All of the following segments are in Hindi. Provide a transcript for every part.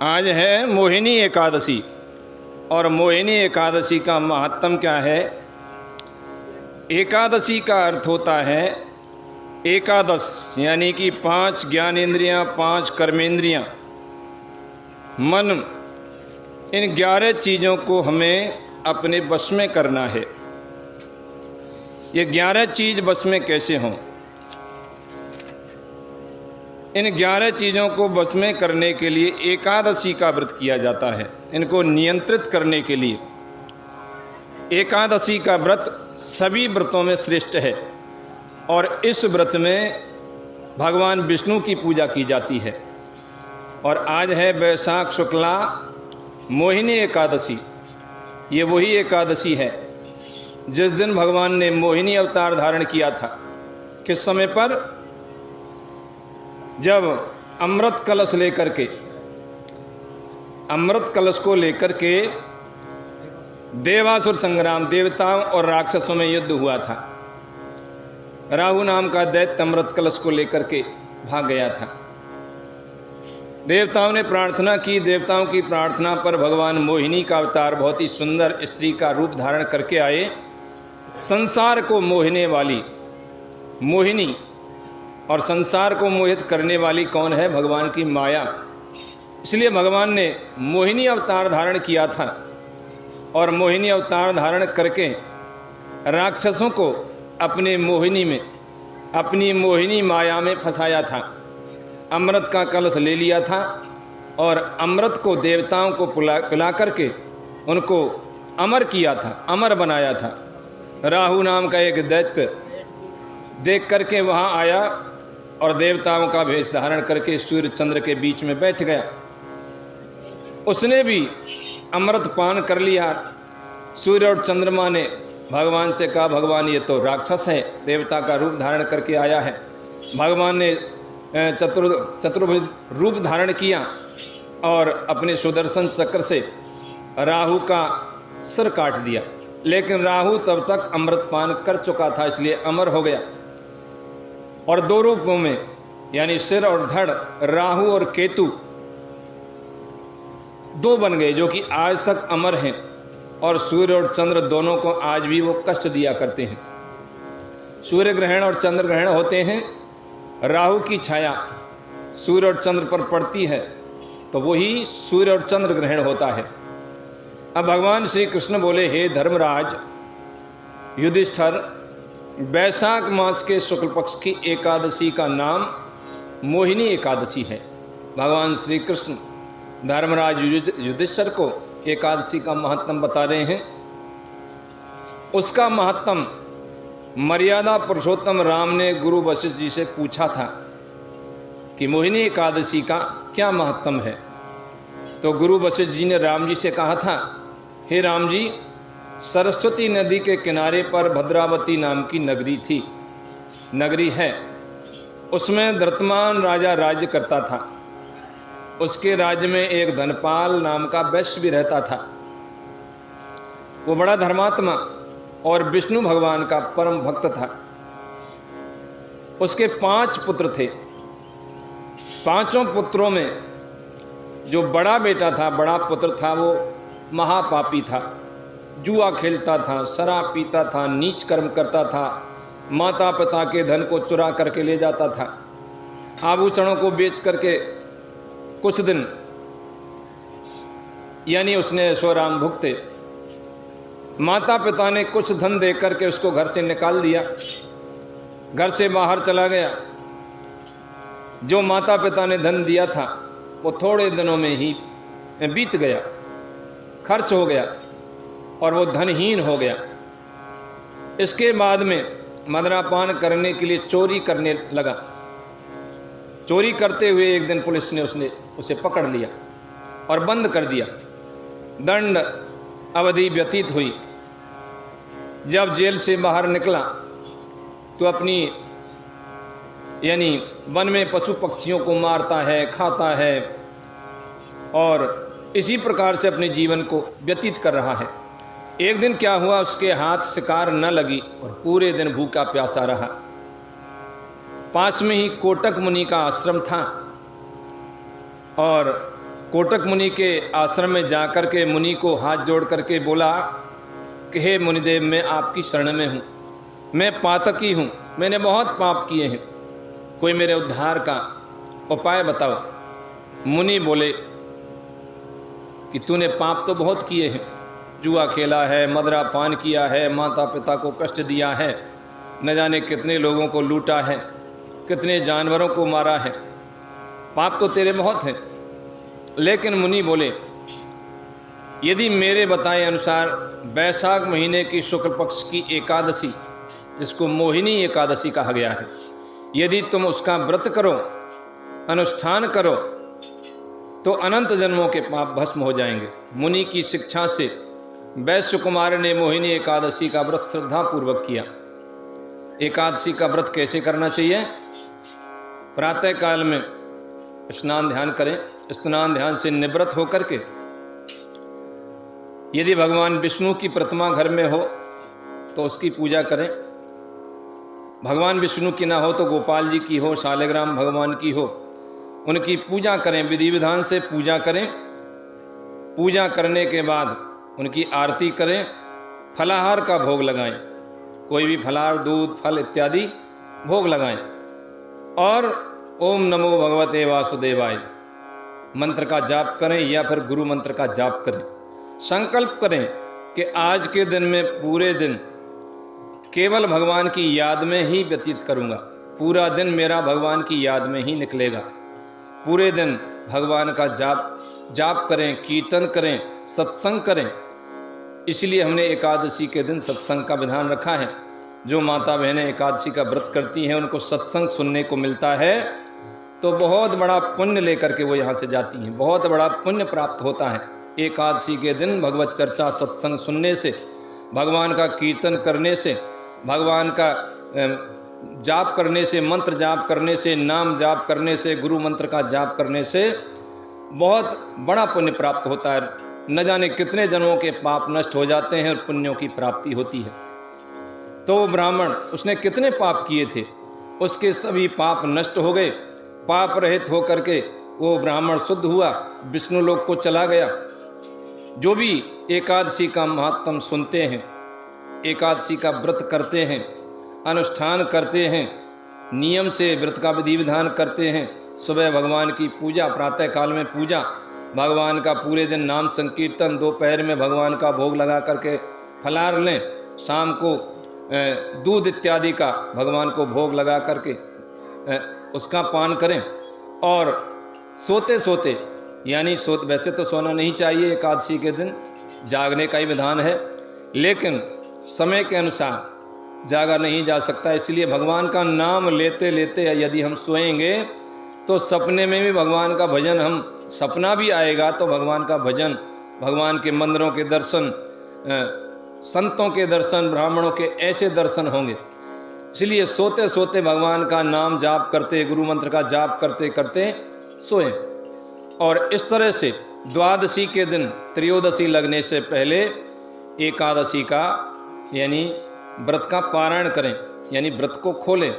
आज है मोहिनी एकादशी। और मोहिनी एकादशी का महत्व क्या है? एकादशी का अर्थ होता है एकादश, यानी कि 5 ज्ञानेंद्रियां, 5 कर्मेंद्रियां, मन, इन 11 चीज़ों को हमें अपने वश में करना है। ये 11 चीज़ वश में कैसे हों? इन 11 चीज़ों को वश में करने के लिए एकादशी का व्रत किया जाता है। इनको नियंत्रित करने के लिए एकादशी का व्रत सभी व्रतों में श्रेष्ठ है। और इस व्रत में भगवान विष्णु की पूजा की जाती है। और आज है वैशाख शुक्ला मोहिनी एकादशी। ये वही एकादशी है जिस दिन भगवान ने मोहिनी अवतार धारण किया था। किस समय पर? जब अमृत कलश को लेकर के देवासुर संग्राम, देवताओं और राक्षसों में युद्ध हुआ था। राहु नाम का दैत्य अमृत कलश को लेकर के भाग गया था। देवताओं ने प्रार्थना की। देवताओं की प्रार्थना पर भगवान मोहिनी का अवतार, बहुत ही सुंदर स्त्री का रूप धारण करके आए। संसार को मोहने वाली मोहिनी, और संसार को मोहित करने वाली कौन है? भगवान की माया। इसलिए भगवान ने मोहिनी अवतार धारण किया था। और मोहिनी अवतार धारण करके राक्षसों को अपनी मोहिनी माया में फंसाया था। अमृत का कलश ले लिया था और अमृत को देवताओं को पिला करके उनको अमर किया था, अमर बनाया था। राहु नाम का एक दैत्य देख करके वहाँ आया और देवताओं का भेष धारण करके सूर्य चंद्र के बीच में बैठ गया। उसने भी अमृत पान कर लिया। सूर्य और चंद्रमा ने भगवान से कहा, भगवान ये तो राक्षस है, देवता का रूप धारण करके आया है। भगवान ने चतुर्भुज रूप धारण किया और अपने सुदर्शन चक्र से राहु का सिर काट दिया। लेकिन राहु तब तक अमृत पान कर चुका था, इसलिए अमर हो गया। और 2 रूपों में, यानी सिर और धड़, राहु और केतु 2 बन गए, जो कि आज तक अमर हैं। और सूर्य और चंद्र दोनों को आज भी वो कष्ट दिया करते हैं। सूर्य ग्रहण और चंद्र ग्रहण होते हैं। राहु की छाया सूर्य और चंद्र पर पड़ती है तो वही सूर्य और चंद्र ग्रहण होता है। अब भगवान श्री कृष्ण बोले, हे धर्मराज युधिष्ठिर, वैशाख मास के शुक्ल पक्ष की एकादशी का नाम मोहिनी एकादशी है। भगवान श्री कृष्ण धर्मराज युधिष्ठिर को एकादशी का महत्व बता रहे हैं। उसका महत्व मर्यादा पुरुषोत्तम राम ने गुरु वशिष्ठ जी से पूछा था कि मोहिनी एकादशी का क्या महत्व है। तो गुरु वशिष्ठ जी ने राम जी से कहा था, हे राम जी, सरस्वती नदी के किनारे पर भद्रावती नाम की नगरी है। उसमें धृतमान राजा राज्य करता था। उसके राज्य में एक धनपाल नाम का वैश्य भी रहता था। वो बड़ा धर्मात्मा और विष्णु भगवान का परम भक्त था। उसके 5 पुत्र थे। 5 पुत्रों में जो बड़ा बेटा था, बड़ा पुत्र था, वो महापापी था। जुआ खेलता था, शराब पीता था, नीच कर्म करता था, माता पिता के धन को चुरा करके ले जाता था, आभूषणों को बेच करके कुछ दिन, यानी उसने ऐशोआराम भुगते। माता पिता ने कुछ धन दे करके उसको घर से निकाल दिया, घर से बाहर चला गया। जो माता पिता ने धन दिया था वो थोड़े दिनों में ही बीत गया, खर्च हो गया और वो धनहीन हो गया। इसके बाद में मदरापान करने के लिए चोरी करने लगा। चोरी करते हुए एक दिन पुलिस ने उसे पकड़ लिया और बंद कर दिया। दंड अवधि व्यतीत हुई। जब जेल से बाहर निकला तो अपनी, यानी वन में पशु पक्षियों को मारता है, खाता है और इसी प्रकार से अपने जीवन को व्यतीत कर रहा है। एक दिन क्या हुआ, उसके हाथ शिकार न लगी और पूरे दिन भूखा प्यासा रहा। पास में ही कोटक मुनि का आश्रम था और कोटक मुनि के आश्रम में जाकर के मुनि को हाथ जोड़ करके बोला कि हे मुनिदेव, मैं आपकी शरण में हूँ, मैं पातकी हूँ, मैंने बहुत पाप किए हैं, कोई मेरे उद्धार का उपाय बताओ। मुनि बोले कि तूने पाप तो बहुत किए हैं, जुआ खेला है, मदरा पान किया है, माता पिता को कष्ट दिया है, न जाने कितने लोगों को लूटा है, कितने जानवरों को मारा है, पाप तो तेरे बहुत हैं। लेकिन मुनि बोले यदि मेरे बताए अनुसार वैशाख महीने की शुक्ल पक्ष की एकादशी, जिसको मोहिनी एकादशी कहा गया है, यदि तुम उसका व्रत करो, अनुष्ठान करो, तो अनंत जन्मों के पाप भस्म हो जाएंगे। मुनि की शिक्षा से वैश्य कुमार ने मोहिनी एकादशी का व्रत श्रद्धापूर्वक किया। एकादशी का व्रत कैसे करना चाहिए? प्रातः काल में स्नान ध्यान करें, स्नान ध्यान से निवृत्त होकर के यदि भगवान विष्णु की प्रतिमा घर में हो तो उसकी पूजा करें, भगवान विष्णु की ना हो तो गोपाल जी की हो, शालिग्राम भगवान की हो, उनकी पूजा करें, विधि विधान से पूजा करें। पूजा करने के बाद उनकी आरती करें, फलाहार का भोग लगाएं, कोई भी फलाहार, दूध, फल इत्यादि भोग लगाएं, और ओम नमो भगवते वासुदेवाय मंत्र का जाप करें या फिर गुरु मंत्र का जाप करें। संकल्प करें कि आज के दिन में पूरे दिन केवल भगवान की याद में ही व्यतीत करूंगा, पूरा दिन मेरा भगवान की याद में ही निकलेगा। पूरे दिन भगवान का जाप करें, कीर्तन करें, सत्संग करें। इसलिए हमने एकादशी के दिन सत्संग का विधान रखा है। जो माता बहनें एकादशी का व्रत करती हैं उनको सत्संग सुनने को मिलता है, तो बहुत बड़ा पुण्य लेकर के वो यहाँ से जाती हैं, बहुत बड़ा पुण्य प्राप्त होता है। एकादशी के दिन भगवत चर्चा सत्संग सुनने से, भगवान का कीर्तन करने से, भगवान का जाप करने से, मंत्र जाप करने से, नाम जाप करने से, गुरु मंत्र का जाप करने से बहुत बड़ा पुण्य प्राप्त होता है। न जाने कितने जन्मों के पाप नष्ट हो जाते हैं और पुण्यों की प्राप्ति होती है। तो ब्राह्मण, उसने कितने पाप किए थे, उसके सभी पाप नष्ट हो गए। पाप रहित होकर के वो ब्राह्मण शुद्ध हुआ, विष्णु लोक को चला गया। जो भी एकादशी का महत्व सुनते हैं, एकादशी का व्रत करते हैं, अनुष्ठान करते हैं, नियम से व्रत का विधि विधान करते हैं, सुबह भगवान की पूजा, प्रातः काल में पूजा, भगवान का पूरे दिन नाम संकीर्तन, दोपहर में भगवान का भोग लगा करके फलाहार लें, शाम को दूध इत्यादि का भगवान को भोग लगा करके उसका पान करें। और सोते सोते, यानी वैसे तो सोना नहीं चाहिए, एकादशी के दिन जागने का ही विधान है, लेकिन समय के अनुसार जागा नहीं जा सकता। इसलिए भगवान का नाम लेते लेते यदि हम सोएंगे तो सपने में भी भगवान का भजन, हम सपना भी आएगा तो भगवान का भजन, भगवान के मंदिरों के दर्शन, संतों के दर्शन, ब्राह्मणों के ऐसे दर्शन होंगे। इसलिए सोते सोते भगवान का नाम जाप करते, गुरु मंत्र का जाप करते करते सोएं। और इस तरह से द्वादशी के दिन, त्रयोदशी लगने से पहले एकादशी का यानी व्रत का पारायण करें, यानी व्रत को खोलें।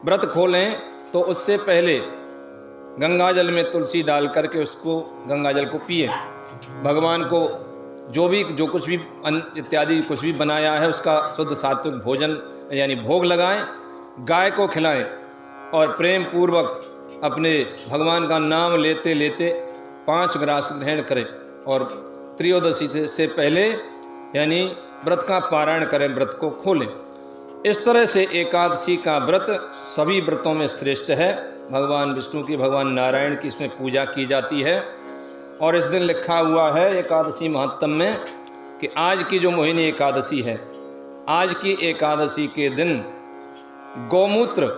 व्रत खोलें तो उससे पहले गंगा जल में तुलसी डाल करके उसको, गंगा जल को पिए। भगवान को जो कुछ भी अन्न इत्यादि कुछ भी बनाया है उसका शुद्ध सात्विक भोजन यानी भोग लगाएं, गाय को खिलाएं और प्रेम पूर्वक अपने भगवान का नाम लेते लेते 5 ग्रास ग्रहण करें। और त्रयोदशी से पहले यानी व्रत का पारायण करें, व्रत को खोलें। इस तरह से एकादशी का व्रत सभी व्रतों में श्रेष्ठ है। भगवान विष्णु की, भगवान नारायण की इसमें पूजा की जाती है। और इस दिन लिखा हुआ है एकादशी महात्म में कि आज की जो मोहिनी एकादशी है, आज की एकादशी के दिन गौमूत्र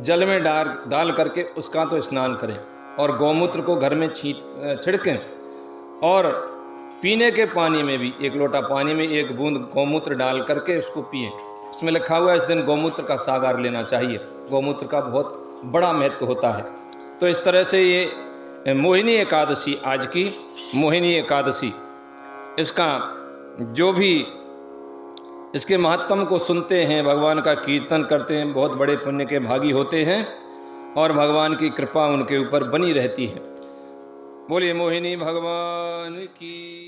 जल में डाल करके उसका तो स्नान करें, और गौमूत्र को घर में छिड़कें, और पीने के पानी में भी 1 लोटा पानी में 1 बूंद गौमूत्र डाल करके उसको पिएं। इसमें लिखा हुआ है इस दिन गौमूत्र का सागार लेना चाहिए। गौमूत्र का बहुत बड़ा महत्व होता है। तो इस तरह से ये मोहिनी एकादशी, आज की मोहिनी एकादशी, इसका जो भी इसके महत्व को सुनते हैं, भगवान का कीर्तन करते हैं, बहुत बड़े पुण्य के भागी होते हैं और भगवान की कृपा उनके ऊपर बनी रहती है। बोलिए मोहिनी भगवान की।